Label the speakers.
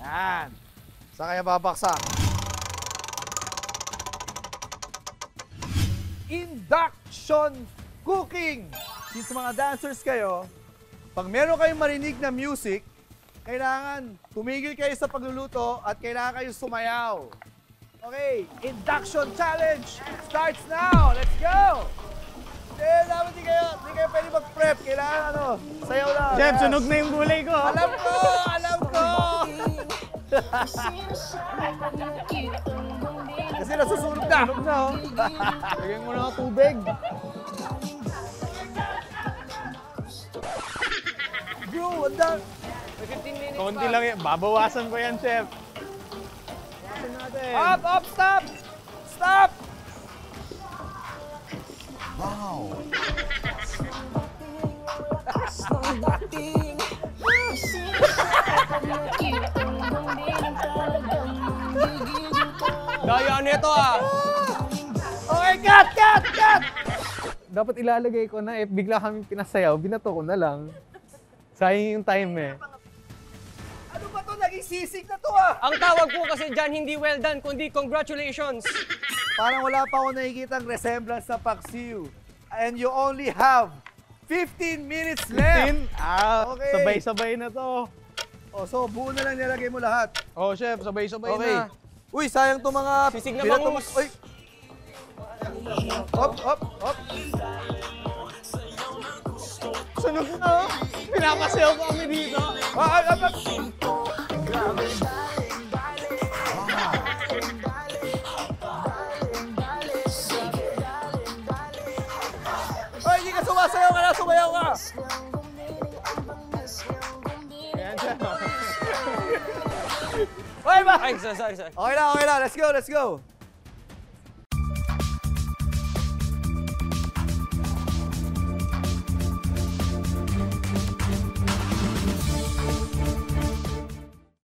Speaker 1: Yan. Saan kaya babaksak? Induction cooking. Since mga dancers kayo, pag meron kayong marinig na music, kailangan tumigil kayo sa pagluluto at kailangan kayo sumayaw. Okay, induction challenge starts now. Let's go! Dapat di kayo pwede mag-prep. Kailangan sayaw lang.
Speaker 2: Chef, sunog na yung gulay ko.
Speaker 1: Alam ko! Kasi nasusunog na.
Speaker 2: Sunog na, oh. Lagyan mo na ako tubig.
Speaker 1: Bro, ang dami.
Speaker 3: May 15 minutes
Speaker 2: Konti
Speaker 3: pa.
Speaker 2: lang yan. Babawasan ko yan, chef. Bawasan natin.
Speaker 1: Up, stop! Stop!
Speaker 3: Daya nito ah.
Speaker 1: Okay, cut!
Speaker 2: Dapat ilalagay ko na bigla kami pinasayaw, binato ko na lang. Sayang yung time eh.
Speaker 1: Ano ba to? Naging sisig na to ah!
Speaker 3: Ang tawag po kasi dyan, hindi well done, kundi congratulations.
Speaker 1: Parang wala pa ako nakikitang resemblance sa paksiw. And you only have 15 minutes left. Okay.
Speaker 2: Sabay-sabay na to.
Speaker 1: Oh, so buo na lang nilagay mo lahat.
Speaker 2: Oh, chef, sabay-sabay
Speaker 1: Okay.
Speaker 2: na.
Speaker 1: Uy, sayang to mga...
Speaker 3: Sisig na
Speaker 1: binato
Speaker 3: bangus.
Speaker 1: mo- Uy! Hop!
Speaker 2: Sunog na, oh. Pinapasayaw ko kami dito.
Speaker 1: Ay, hindi ka sumasayaw ka na! Sumayaw ka!
Speaker 2: Ayan, chef.
Speaker 1: Ay, ba?
Speaker 3: Ay, sorry.
Speaker 1: Okay na. Let's go.